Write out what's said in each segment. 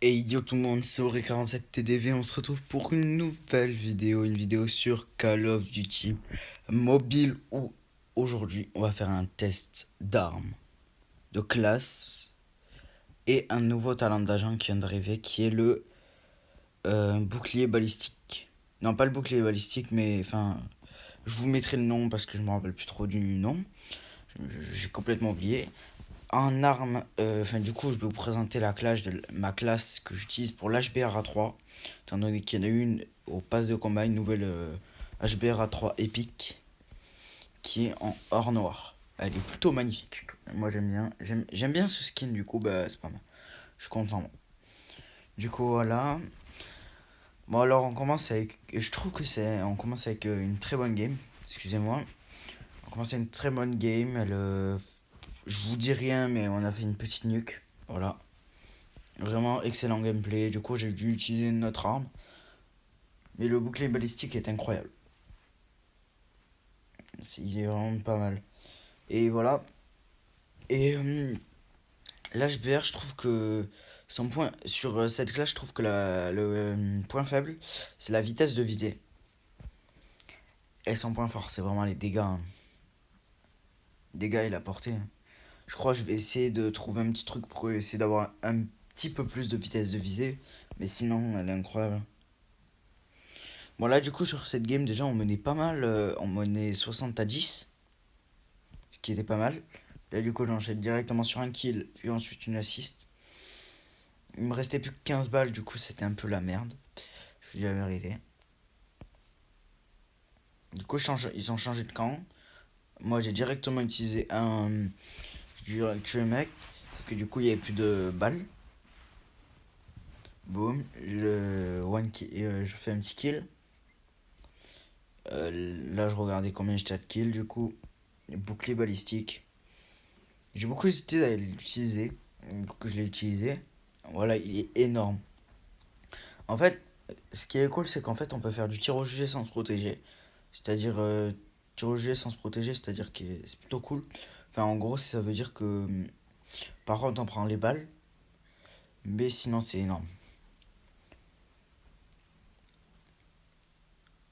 Et yo tout le monde, c'est Auré47TDV, on se retrouve pour une nouvelle vidéo, une vidéo sur Call of Duty mobile où aujourd'hui on va faire un test d'armes, de classe et un nouveau talent d'agent qui vient d'arriver qui est le bouclier balistique. Non pas le bouclier balistique mais enfin je vous mettrai le nom parce que je me rappelle plus trop du nom, j'ai complètement oublié. En armes, du coup, je vais vous présenter ma classe que j'utilise pour l'HBR-A3. Étant donné qu'il y en a une au pass de combat, une nouvelle HBR-A3 épique qui est en or noir. Elle est plutôt magnifique. Moi, j'aime bien. J'aime bien ce skin, du coup, bah, c'est pas mal. Je suis content. Du coup, voilà. Bon, alors, on commence avec. Je trouve que c'est. On commence avec une très bonne game. Excusez-moi. On commence avec une très bonne game. Je vous dis rien, mais on a fait une petite nuque. Voilà. Vraiment excellent gameplay. Du coup, j'ai dû utiliser une autre arme. Mais le bouclier balistique est incroyable. Il est vraiment pas mal. Et voilà. Et l'HBR, je trouve que son point sur cette classe, je trouve que le point faible, c'est la vitesse de visée. Et son point fort, c'est vraiment les dégâts, hein. Dégâts et la portée, hein. Je crois que je vais essayer de trouver un petit truc pour essayer d'avoir un petit peu plus de vitesse de visée. Mais sinon, elle est incroyable. Bon là du coup sur cette game déjà on menait pas mal, on menait 60-10, ce qui était pas mal. Là du coup j'enchaîne directement sur un kill, puis ensuite une assist. Il me restait plus que 15 balles, du coup c'était un peu la merde. Je vous dis la vérité. Du coup ils ont changé de camp. Moi j'ai directement utilisé j'ai direct tué le mec, parce que du coup il y avait plus de balles. Boum, je fais un petit kill. Là je regardais combien j'étais de kills du coup. Bouclier balistique. J'ai beaucoup hésité à l'utiliser. Du coup, je l'ai utilisé. Voilà, il est énorme. En fait, ce qui est cool, c'est qu'en fait, on peut faire du tir au jugé sans se protéger. C'est-à-dire, tir au jugé sans se protéger, c'est-à-dire que c'est plutôt cool. Enfin, en gros, ça veut dire que par contre, on prend les balles. Mais sinon, c'est énorme.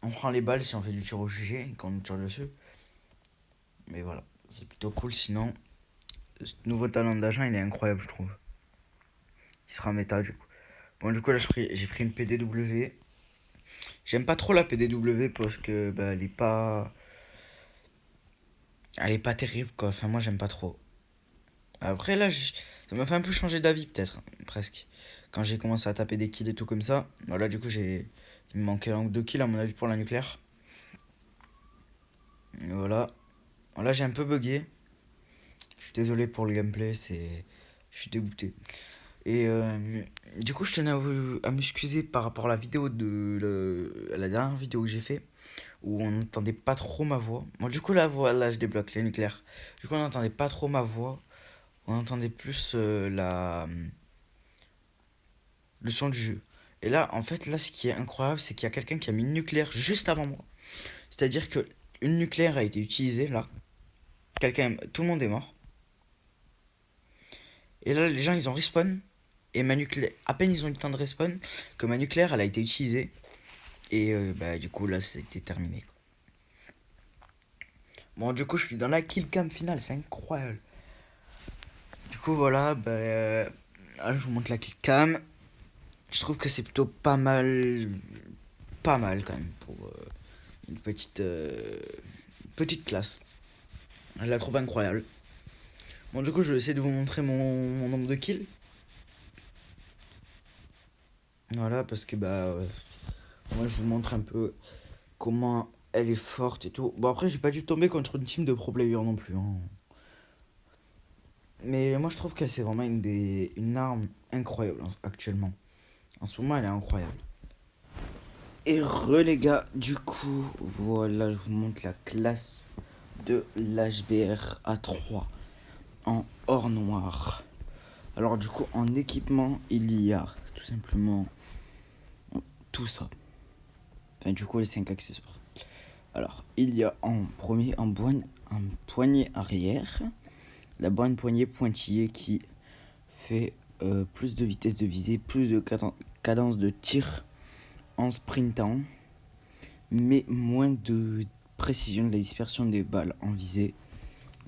On prend les balles si on fait du tir au jugé, quand on tire dessus. Mais voilà, c'est plutôt cool. Sinon, ce nouveau talent d'agent, il est incroyable, je trouve. Il sera méta, du coup. Bon, du coup, là, j'ai pris une PDW. J'aime pas trop la PDW parce que bah, elle est pas terrible quoi. Enfin moi j'aime pas trop. Après là ça m'a fait un peu changer d'avis peut-être, presque. Quand j'ai commencé à taper des kills et tout comme ça. Voilà du coup il me manquait un ou deux kills à mon avis pour la nucléaire. Et voilà. Là j'ai un peu bugué. Je suis désolé pour le gameplay, je suis dégoûté. Et du coup je tenais à m'excuser par rapport à la vidéo à la dernière vidéo que j'ai fait, où on n'entendait pas trop ma voix. Bon, du coup, la voix, là, je débloque les nucléaires. Du coup, on n'entendait pas trop ma voix. On entendait plus le son du jeu. Et là, en fait, là, ce qui est incroyable, c'est qu'il y a quelqu'un qui a mis une nucléaire juste avant moi. C'est-à-dire que une nucléaire a été utilisée, là. Tout le monde est mort. Et là, les gens, ils ont respawn. Et ma nucléaire, à peine ils ont eu le temps de respawn, que ma nucléaire, elle a été utilisée. Et bah, du coup, là, c'était terminé, quoi. Bon, du coup, je suis dans la kill cam finale, c'est incroyable. Du coup, voilà, bah, là, je vous montre la kill cam. Je trouve que c'est plutôt pas mal quand même pour une petite classe. Je la trouve incroyable. Bon, du coup, je vais essayer de vous montrer mon nombre de kills. Voilà, parce que bah, moi, je vous montre un peu comment elle est forte et tout. Bon, après, j'ai pas dû tomber contre une team de pro players non plus, hein. Mais moi, je trouve que c'est vraiment une arme incroyable actuellement. En ce moment, elle est incroyable. Et les gars, du coup, voilà, je vous montre la classe de l'HBR A3 en or noir. Alors du coup, en équipement, il y a tout simplement tout ça. Enfin, du coup, les 5 accessoires. Alors, il y a en premier un poignet arrière, la bonne poignée pointillée qui fait plus de vitesse de visée, plus de cadence de tir en sprintant, mais moins de précision de la dispersion des balles en visée.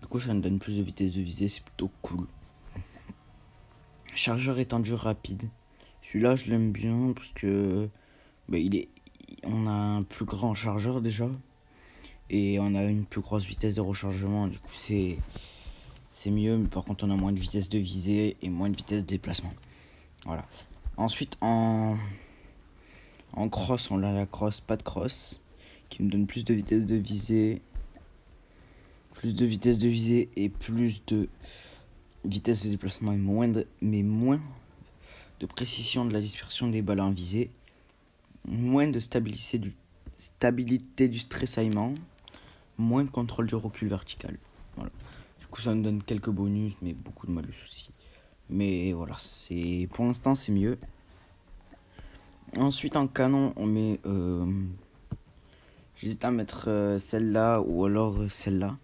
Du coup, ça me donne plus de vitesse de visée, c'est plutôt cool. Chargeur étendu rapide. Celui-là, je l'aime bien parce que on a un plus grand chargeur déjà et on a une plus grosse vitesse de rechargement. Du coup, c'est mieux, mais par contre, on a moins de vitesse de visée et moins de vitesse de déplacement. Voilà. Ensuite, en cross, on a la cross, pas de cross, qui me donne plus de vitesse de visée, et plus de vitesse de déplacement mais moins de précision de la dispersion des balles en visée, moins de stabilité du stressaillement, moins de contrôle du recul vertical. Voilà. Du coup, ça nous donne quelques bonus, mais beaucoup de malus aussi. Mais voilà, pour l'instant, c'est mieux. Ensuite, en canon, on met... j'hésite à mettre celle-là ou alors celle-là,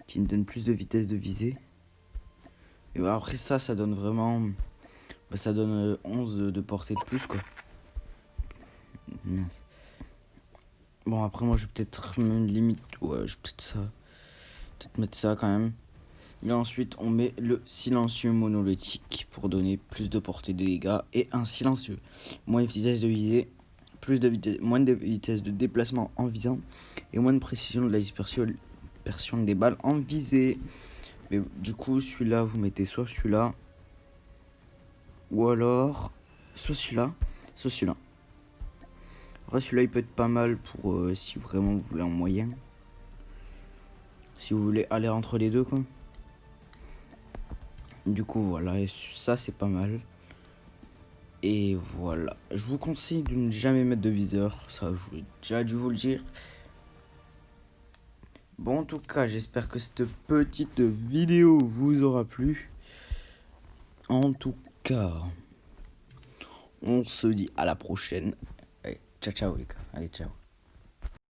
qui me donne plus de vitesse de visée. Et bah, après ça donne vraiment... ça donne 11 de portée de plus, quoi. Mince. Bon, après, moi, je vais peut-être même limite... Ouais, je vais peut-être mettre ça quand même. Et ensuite, on met le silencieux monolithique pour donner plus de portée de dégâts et un silencieux. Moins de vitesse de visée, moins de vitesse de déplacement en visant et moins de précision de la dispersion des balles en visée. Mais du coup, celui-là, vous mettez soit celui-là ou alors soit celui-là, soit celui-là. Après, celui-là, il peut être pas mal pour si vraiment vous voulez en moyen. Si vous voulez aller entre les deux, quoi. Du coup, voilà, et ça, c'est pas mal. Et voilà, je vous conseille de ne jamais mettre de viseur, ça j'ai déjà dû vous le dire. Bon, en tout cas, j'espère que cette petite vidéo vous aura plu. En tout cas, on se dit à la prochaine. Allez, ciao ciao les gars, allez ciao.